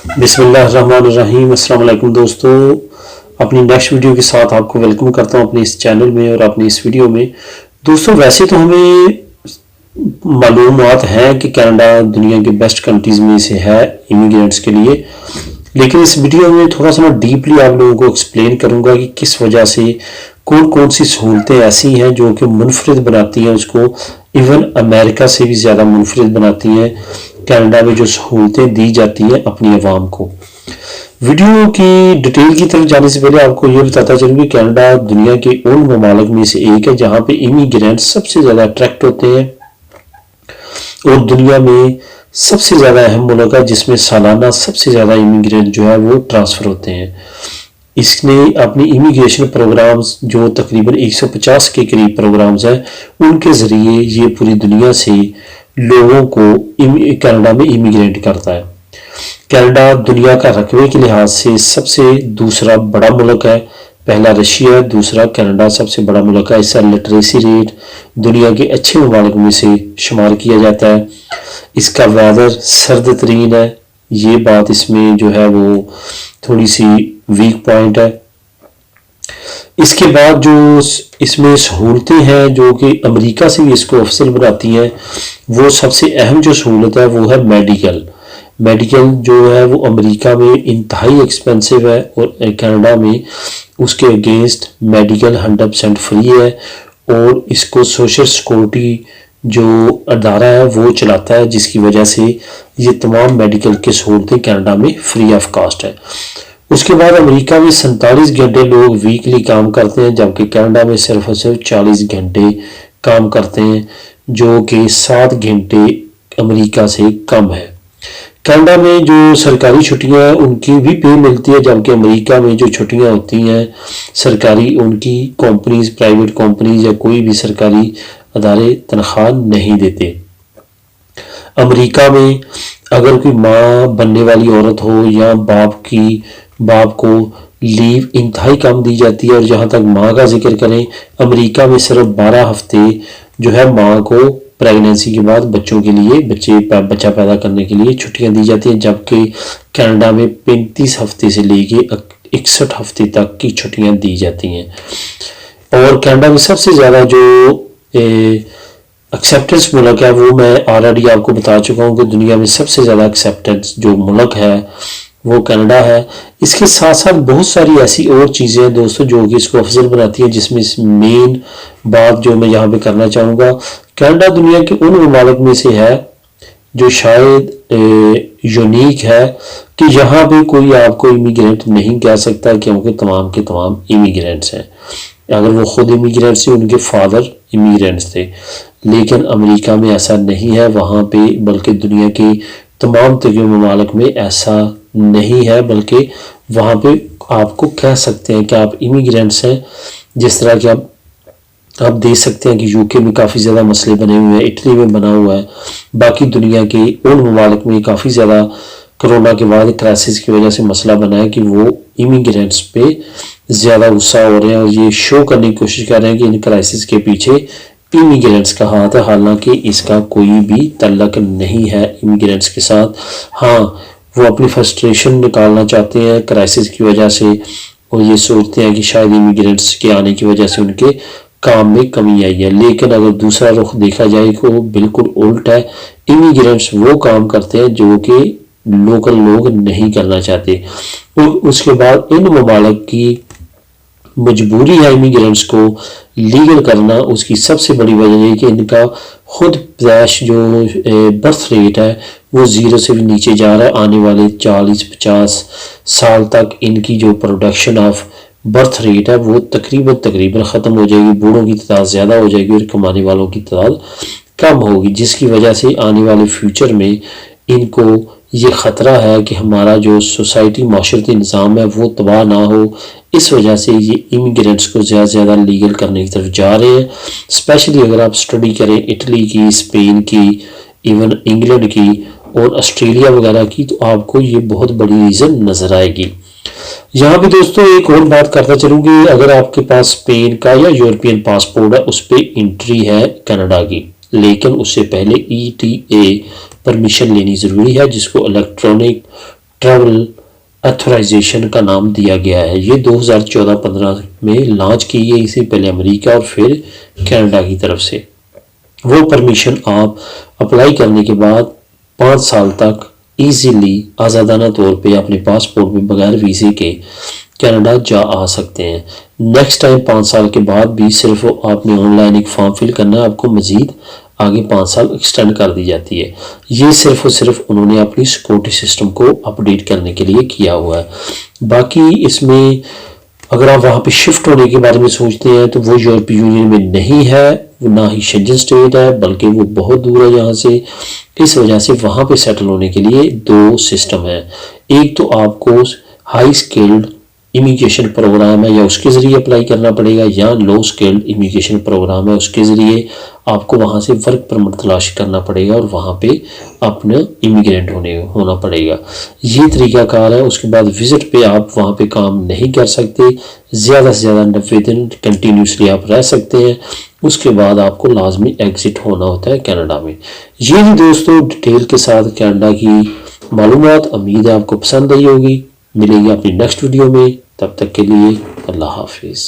بسم اللہ الرحمن الرحیم۔ السلام علیکم دوستو، اپنی نیکسٹ ویڈیو کے ساتھ آپ کو ویلکم کرتا ہوں اپنے اس چینل میں اور اپنی اس ویڈیو میں۔ دوستو ویسے تو ہمیں معلومات ہیں کہ کینیڈا دنیا کے بیسٹ کنٹریز میں سے ہے امیگرینٹس کے لیے، لیکن اس ویڈیو میں تھوڑا سا میں ڈیپلی آپ لوگوں کو ایکسپلین کروں گا کہ کس وجہ سے کون کون سی سہولتیں ایسی ہیں جو کہ منفرد بناتی ہیں اس کو، ایون امریکہ سے بھی زیادہ منفرد بناتی ہیں کینیڈا میں جو سہولتیں دی جاتی ہیں اپنی عوام کو۔ ویڈیو کی ڈیٹیل کی طرف جانے سے پہلے آپ کو یہ بتاتا چلوں کہ کینیڈا دنیا کے ان ممالک میں سے ایک ہے جہاں پہ امیگرینٹ سب سے زیادہ اٹریکٹ ہوتے ہیں، اور دنیا میں سب سے زیادہ اہم ملک ہے جس میں سالانہ سب سے زیادہ امیگرینٹ جو ہے وہ ٹرانسفر ہوتے ہیں۔ اس نے اپنی امیگریشن پروگرامز جو تقریباً 150 کے قریب پروگرامز ہیں، ان کے ذریعے یہ پوری دنیا سے لوگوں کو کینیڈا میں امیگرینٹ کرتا ہے۔ کینیڈا دنیا کا رقبے کے لحاظ سے سب سے دوسرا بڑا ملک ہے، پہلا رشیا ہے، دوسرا کینیڈا سب سے بڑا ملک ہے۔ اس کا لٹریسی ریٹ دنیا کے اچھے ممالک میں سے شمار کیا جاتا ہے۔ اس کا ویدر سرد ترین ہے، یہ بات اس میں جو ہے وہ تھوڑی سی ویک پوائنٹ ہے۔ اس کے بعد جو اس میں سہولتیں ہیں جو کہ امریکہ سے بھی اس کو افضل بناتی ہیں، وہ سب سے اہم جو سہولت ہے وہ ہے میڈیکل جو ہے وہ امریکہ میں انتہائی ایکسپینسو ہے، اور کینیڈا میں اس کے اگینسٹ میڈیکل 100% فری ہے، اور اس کو سوشل سیکورٹی جو ادارہ ہے وہ چلاتا ہے، جس کی وجہ سے یہ تمام میڈیکل کی سہولتیں کینیڈا میں فری آف کاسٹ ہے۔ اس کے بعد امریکہ میں 47 گھنٹے لوگ ویکلی کام کرتے ہیں، جبکہ کینیڈا میں صرف اور صرف 40 گھنٹے کام کرتے ہیں، جو کہ 7 گھنٹے امریکہ سے کم ہے۔ کینیڈا میں جو سرکاری چھٹیاں ہیں ان کی بھی پے ملتی ہے، جبکہ امریکہ میں جو چھٹیاں ہوتی ہیں سرکاری، ان کی کمپنیز، پرائیویٹ کمپنیز یا کوئی بھی سرکاری ادارے تنخواہ نہیں دیتے۔ امریکہ میں اگر کوئی ماں بننے والی عورت ہو یا باپ کو لیو انتہائی کم دی جاتی ہے، اور جہاں تک ماں کا ذکر کریں، امریکہ میں صرف 12 ہفتے جو ہے ماں کو پریگننسی کے بعد بچوں کے لیے بچہ پیدا کرنے کے لیے چھٹیاں دی جاتی ہیں، جبکہ کینیڈا میں 35 ہفتے سے لے کے 61 ہفتے تک کی چھٹیاں دی جاتی ہیں۔ اور کینیڈا میں سب سے زیادہ جو ایکسیپٹنس ملک ہے وہ میں آلریڈی آپ کو بتا چکا ہوں کہ دنیا میں سب سے زیادہ ایکسیپٹنس جو ملک ہے وہ کینیڈا ہے۔ اس کے ساتھ ساتھ بہت ساری ایسی اور چیزیں ہیں دوستو جو کہ اس کو افضل بناتی ہیں، جس میں مین بات جو میں یہاں پہ کرنا چاہوں گا، کینیڈا دنیا کے ان ممالک میں سے ہے جو شاید یونیک ہے کہ یہاں پہ کوئی آپ کو امیگرینٹ نہیں کہہ سکتا، کیونکہ تمام کے تمام امیگرینٹس ہیں۔ اگر وہ خود امیگرینٹس تھے، ان کے فادر امیگرینٹس تھے، لیکن امریکہ میں ایسا نہیں ہے وہاں پہ، بلکہ دنیا کے تمام ترین ممالک میں ایسا نہیں ہے، بلکہ وہاں پہ آپ کو کہہ سکتے ہیں کہ آپ امیگرینٹس ہیں۔ جس طرح کہ آپ دیکھ سکتے ہیں کہ یو کے میں کافی زیادہ مسئلے بنے ہوئے ہیں، اٹلی میں بنا ہوا ہے، باقی دنیا کے ان ممالک میں کافی زیادہ کرونا کے بعد کرائسس کی وجہ سے مسئلہ بنا ہے کہ وہ امیگرینٹس پہ زیادہ غصہ ہو رہے ہیں، اور یہ شو کرنے کی کوشش کر رہے ہیں کہ ان کرائسس کے پیچھے امیگرینٹس کا ہاتھ ہے، حالانکہ اس کا کوئی بھی تعلق نہیں ہے امیگرینٹس کے ساتھ۔ ہاں، وہ اپنی فرسٹریشن نکالنا چاہتے ہیں کرائسس کی وجہ سے، اور یہ سوچتے ہیں کہ شاید امیگرینٹس کے آنے کی وجہ سے ان کے کام میں کمی آئی ہے، لیکن اگر دوسرا رخ دیکھا جائے تو وہ بالکل الٹ ہے۔ امیگرینٹس وہ کام کرتے ہیں جو کہ لوکل لوگ نہیں کرنا چاہتے، اور اس کے بعد ان ممالک کی مجبوری ہے امیگرینٹس کو لیگل کرنا۔ اس کی سب سے بڑی وجہ یہ کہ ان کا خود پیدائش جو برتھ ریٹ ہے وہ 0 سے بھی نیچے جا رہا ہے۔ آنے والے 40-50 سال تک ان کی جو پروڈکشن آف برتھ ریٹ ہے وہ تقریباً ختم ہو جائے گی، بوڑھوں کی تعداد زیادہ ہو جائے گی اور کمانے والوں کی تعداد کم ہوگی، جس کی وجہ سے آنے والے فیوچر میں ان کو یہ خطرہ ہے کہ ہمارا جو سوسائٹی معاشرتی نظام ہے وہ تباہ نہ ہو۔ اس وجہ سے یہ امیگرینٹس کو زیادہ سے زیادہ لیگل کرنے کی طرف جا رہے ہیں۔ اسپیشلی اگر آپ سٹڈی کریں اٹلی کی، اسپین کی، ایون انگلینڈ کی اور آسٹریلیا وغیرہ کی، تو آپ کو یہ بہت بڑی ریزن نظر آئے گی۔ یہاں پہ دوستو ایک اور بات کرتا چلوں گی، اگر آپ کے پاس اسپین کا یا یورپین پاسپورٹ ہے اس پہ انٹری ہے کینیڈا کی، لیکن اس سے پہلے ETA پرمیشن لینی ضروری ہے، جس کو الیکٹرانک ٹریول ایتھورائزیشن کا نام دیا گیا ہے. یہ 2014-15 میں لانچ کی گئی تھی، پہلے امریکہ اور پھر کینیڈا کی طرف سے. وہ پرمیشن آپ اپلائی کرنے کے بعد 5 سال تک ایزیلی آزادانہ طور پہ اپنے پاسپورٹ میں بغیر ویزے کے کینیڈا جا آ سکتے ہیں. نیکسٹ ٹائم 5 سال کے بعد بھی صرف آپ نے آن لائن ایک فارم فل کرنا ہے، آپ کو مزید آگے 5 سال ایکسٹینڈ کر دی جاتی ہے. یہ صرف اور صرف انہوں نے اپنی سیکورٹی سسٹم کو اپڈیٹ کرنے کے لیے کیا ہوا ہے. باقی اس میں اگر آپ وہاں پہ شفٹ ہونے کے بارے میں سوچتے ہیں تو وہ یورپی یونین میں نہیں ہے، نہ ہی شنجن اسٹیٹ ہے، بلکہ وہ بہت دور ہے یہاں سے. اس وجہ سے وہاں پہ سیٹل ہونے کے لیے 2 سسٹم ہیں. ایک تو آپ کو ہائی سکلڈ امیگریشن پروگرام ہے، یا اس کے ذریعے اپلائی کرنا پڑے گا، یا لو سکلڈ امیگریشن پروگرام ہے، اس کے ذریعے آپ کو وہاں سے ورک پرمٹ تلاش کرنا پڑے گا اور وہاں پہ اپنا امیگرینٹ ہونا پڑے گا. یہ طریقہ کار ہے. اس کے بعد وزٹ پہ آپ وہاں پہ کام نہیں کر سکتے، زیادہ سے زیادہ 90 دن کنٹینیوسلی آپ رہ سکتے ہیں. اس کے بعد آپ کو لازمی ایگزٹ ہونا ہوتا ہے کینیڈا میں. یہ بھی دوستو ڈیٹیل کے ساتھ کینیڈا کی معلومات. امید ہے آپ کو پسند آئی ہوگی. ملیں گے اپنی نیکسٹ ویڈیو میں، تب تک کے لیے اللہ حافظ.